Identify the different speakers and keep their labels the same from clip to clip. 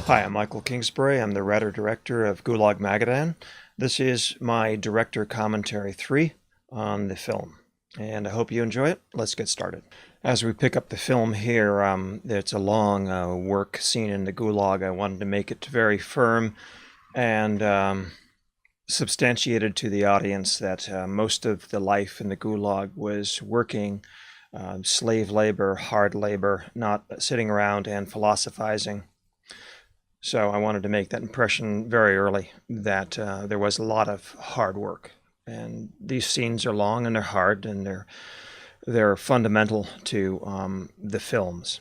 Speaker 1: Hi, I'm Michael Kingsbury. I'm the writer-director of GULAG MAGADAN. This is my director commentary 3 on the film, and I hope you enjoy it. Let's get started. As we pick up the film here, it's a long work scene in the Gulag. I wanted to make it very firm and substantiated to the audience that most of the life in the Gulag was working, slave labor, hard labor, not sitting around and philosophizing. So I wanted to make that impression very early that there was a lot of hard work. And these scenes are long and they're hard and they're fundamental to the films.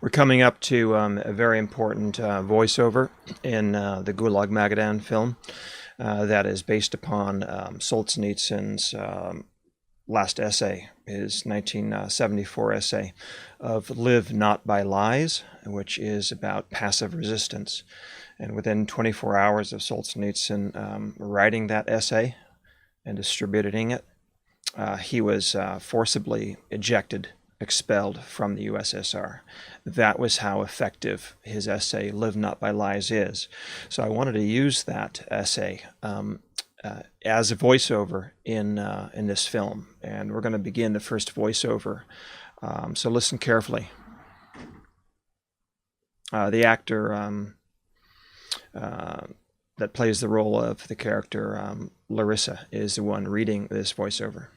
Speaker 1: We're coming up to a very important voiceover in the Gulag Magadan film that is based upon Solzhenitsyn's last essay, his 1974 essay of Live Not by Lies, which is about passive resistance. And within 24 hours of Solzhenitsyn writing that essay and distributing it, he was forcibly expelled from the USSR. That was how effective his essay, Live Not by Lies, is. So I wanted to use that essay as a voiceover in this film. And we're going to begin the first voiceover. So listen carefully. The actor that plays the role of the character, Larissa, is the one reading this voiceover.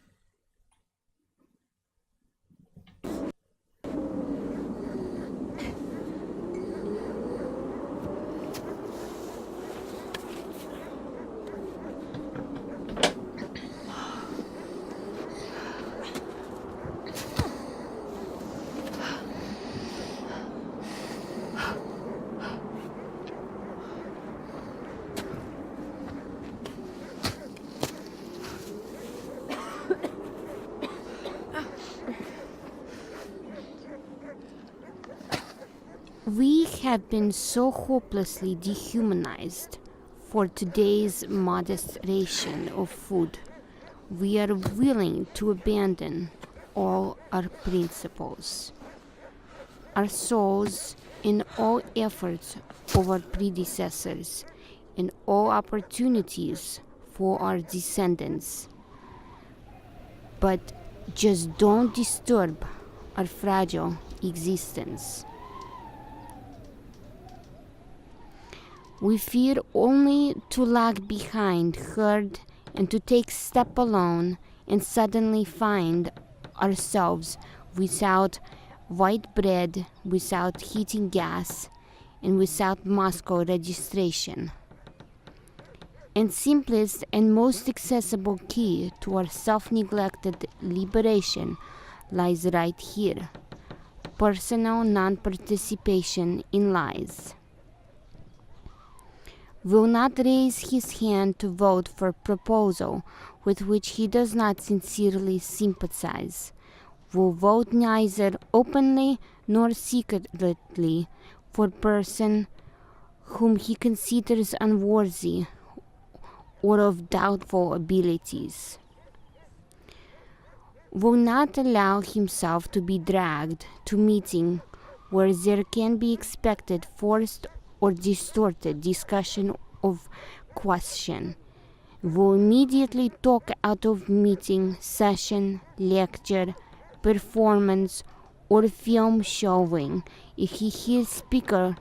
Speaker 2: We have been so hopelessly dehumanized for today's modest ration of food. We are willing to abandon all our principles, our souls, and all efforts of our predecessors, and all opportunities for our descendants. But just don't disturb our fragile existence. We fear only to lag behind herd and to take step alone and suddenly find ourselves without white bread, without heating gas, and without Moscow registration. And simplest and most accessible key to our self-neglected liberation lies right here: personal non-participation in lies. Will not raise his hand to vote for a proposal with which he does not sincerely sympathize, will vote neither openly nor secretly for a person whom he considers unworthy or of doubtful abilities, will not allow himself to be dragged to meeting where there can be expected forced or distorted discussion of question, will immediately talk out of meeting, session, lecture, performance, or film showing if he hears speaker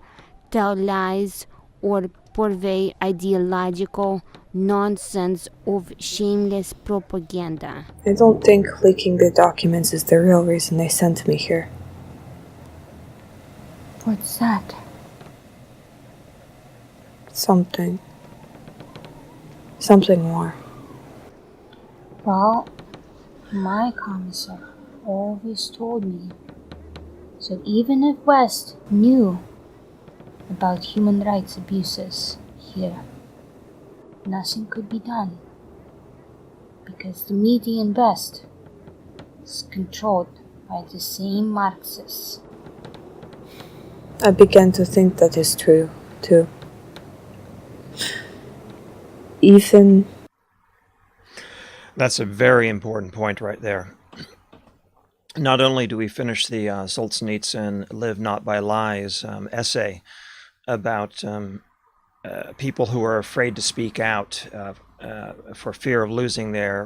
Speaker 2: tell lies or purvey ideological nonsense of shameless propaganda.
Speaker 3: I don't think leaking the documents is the real reason they sent me here.
Speaker 2: What's that?
Speaker 3: Something more.
Speaker 4: Well, my commissar always told me that even if West knew about human rights abuses here, nothing could be done because the media in West is controlled by the same Marxists.
Speaker 3: I began to think that is true, too. Ethan.
Speaker 1: That's a very important point right there. Not only do we finish the Solzhenitsyn Live Not by Lies essay about people who are afraid to speak out for fear of losing their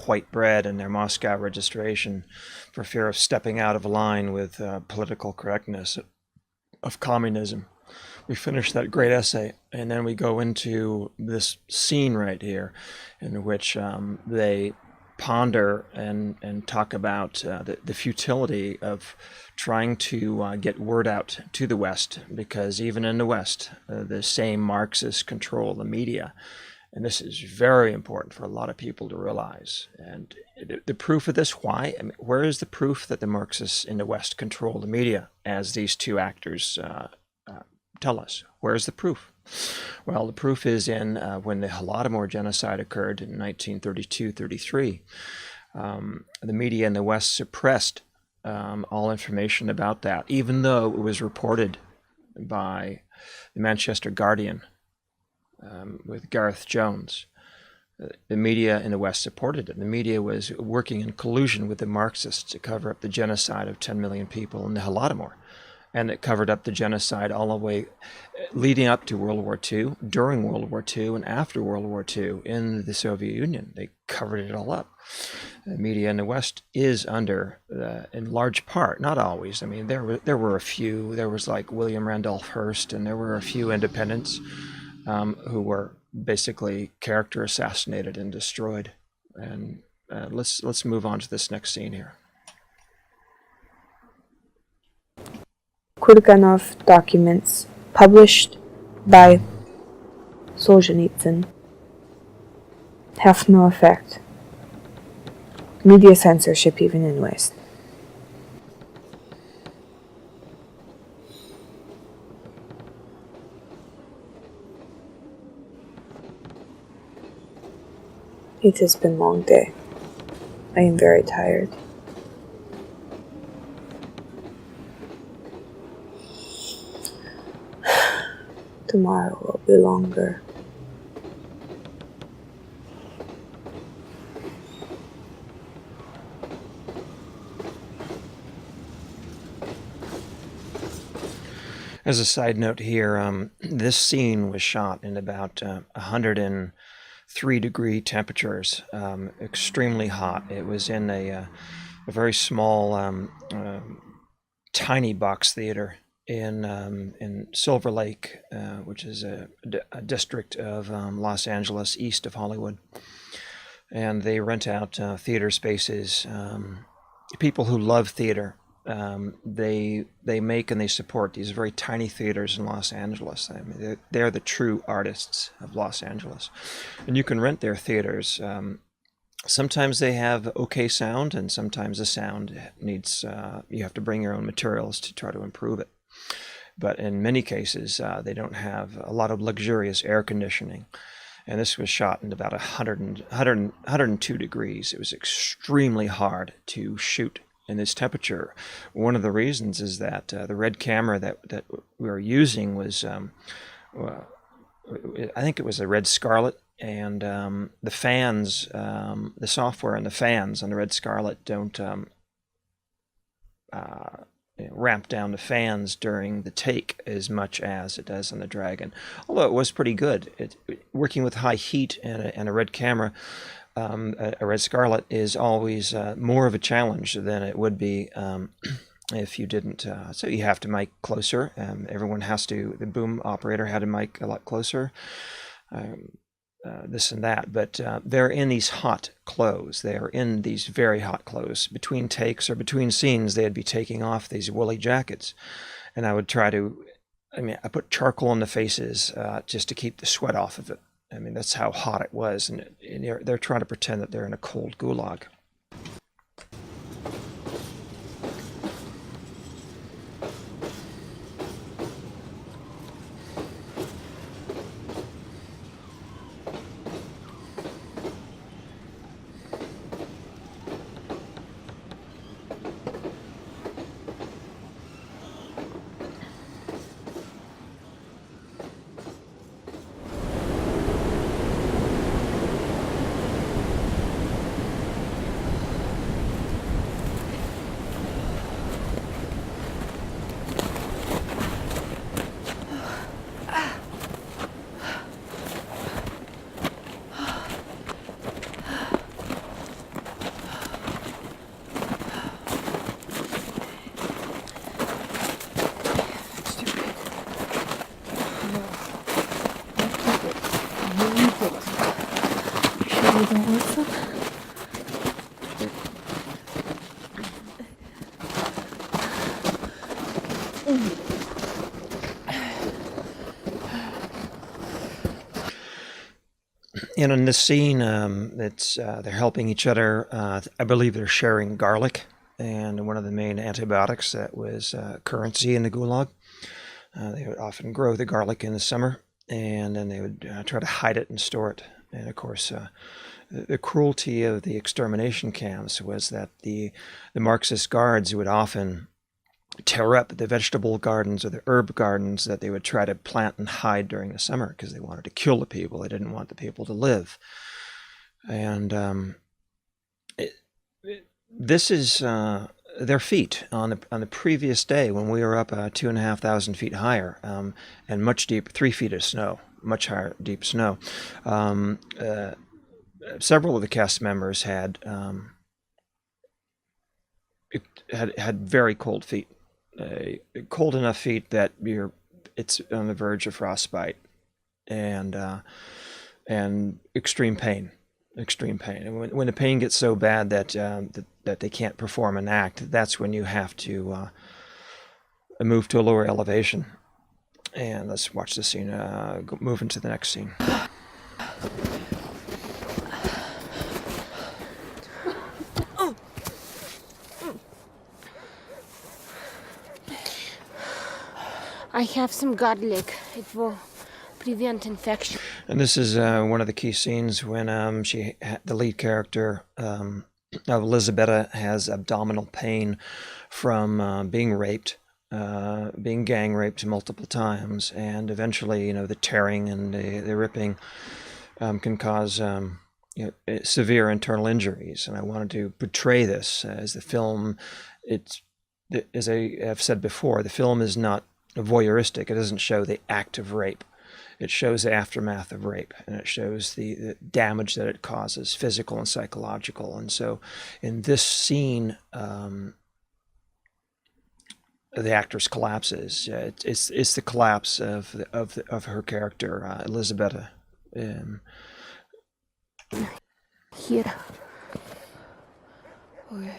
Speaker 1: white bread and their Moscow registration, for fear of stepping out of line with political correctness of communism. We finish that great essay, and then we go into this scene right here in which they ponder and talk about the futility of trying to get word out to the West, because even in the West, the same Marxists control the media. And this is very important for a lot of people to realize. And the proof of this, why? I mean, where is the proof that the Marxists in the West control the media, as these two actors tell us? Where's the proof? Well, the proof is in when the Holodomor genocide occurred in 1932-33. The media in the West suppressed all information about that, even though it was reported by the Manchester Guardian with Gareth Jones. The media in the West supported it. The media was working in collusion with the Marxists to cover up the genocide of 10 million people in the Holodomor. And it covered up the genocide all the way leading up to World War II, during World War II, and after World War II in the Soviet Union. They covered it all up. The media in the West is under, in large part, not always. I mean, there were a few. There was like William Randolph Hearst, and there were a few independents who were basically character assassinated and destroyed. And let's move on to this next scene here.
Speaker 3: Kurganov documents published by Solzhenitsyn have no effect. Media censorship even in West. It has been a long day. I am very tired. Tomorrow will be longer.
Speaker 1: As a side note here, this scene was shot in about 103-degree temperatures, extremely hot. It was in a very small, tiny box theater in Silver Lake, which is a district of Los Angeles, east of Hollywood. And they rent out theater spaces. People who love theater, they make and they support these very tiny theaters in Los Angeles. I mean, they're the true artists of Los Angeles. And you can rent their theaters. Sometimes they have okay sound, and sometimes the sound needs, you have to bring your own materials to try to improve it. But in many cases, they don't have a lot of luxurious air conditioning. And this was shot in about 102 degrees. It was extremely hard to shoot in this temperature. One of the reasons is that the red camera that we were using was, I think it was a Red Scarlet, and the fans, the software and the fans on the Red Scarlet don't ramp down the fans during the take as much as it does on the Dragon. Although it was pretty good. Working with high heat and a red camera, a Red Scarlet is always more of a challenge than it would be if you didn't. So you have to mic closer. Everyone has to, the boom operator had to mic a lot closer. This and that, but they're in these hot clothes. They are in these very hot clothes. Between takes or between scenes, they'd be taking off these woolly jackets. And I would try to, I put charcoal on the faces just to keep the sweat off of it. I mean, that's how hot it was. And they're trying to pretend that they're in a cold gulag. And in this scene, they're helping each other. I believe they're sharing garlic, and one of the main antibiotics that was currency in the Gulag. They would often grow the garlic in the summer, and then they would try to hide it and store it. And of course, the cruelty of the extermination camps was that the Marxist guards would often tear up the vegetable gardens or the herb gardens that they would try to plant and hide during the summer because they wanted to kill the people. They didn't want the people to live. And this is their feet on the previous day when we were up 2,500 feet higher, and much deeper, 3 feet of snow, much higher, deep snow. Several of the cast members had very cold feet, cold enough feet that it's on the verge of frostbite, and extreme pain. And when the pain gets so bad that that they can't perform an act, that's when you have to move to a lower elevation. And let's watch this scene. Move into the next scene.
Speaker 2: I have some garlic. It will prevent infection.
Speaker 1: And this is one of the key scenes when the lead character, Elizabeth, has abdominal pain from being raped, being gang raped multiple times, and eventually, the tearing and the ripping can cause severe internal injuries. And I wanted to portray this as the film. As I have said before, the film is not voyeuristic. It doesn't show the act of rape. It shows the aftermath of rape, and it shows the damage that it causes, physical and psychological. And so in this scene, the actress collapses. It's the collapse of her character, Elizabeth.
Speaker 2: Here. Okay.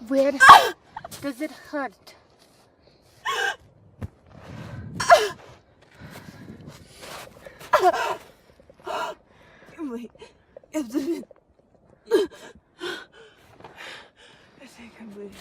Speaker 2: Where does it hurt?
Speaker 3: My abdomen. I think I'm bleeding.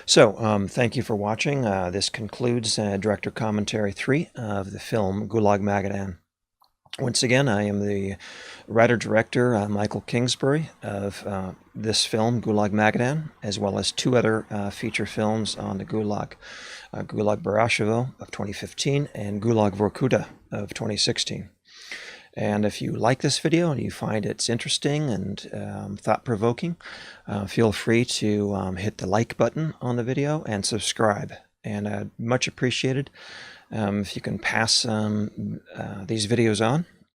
Speaker 1: So, thank you for watching. This concludes Director Commentary 3 of the film Gulag Magadan. Once again, I am the writer-director, Michael Kingsbury, of this film, Gulag Magadan, as well as 2 other feature films on the Gulag. Gulag Barashevo of 2015 and Gulag Vorkuta of 2016. And if you like this video and you find it's interesting and thought-provoking, feel free to hit the like button on the video and subscribe. And much appreciated if you can pass these videos on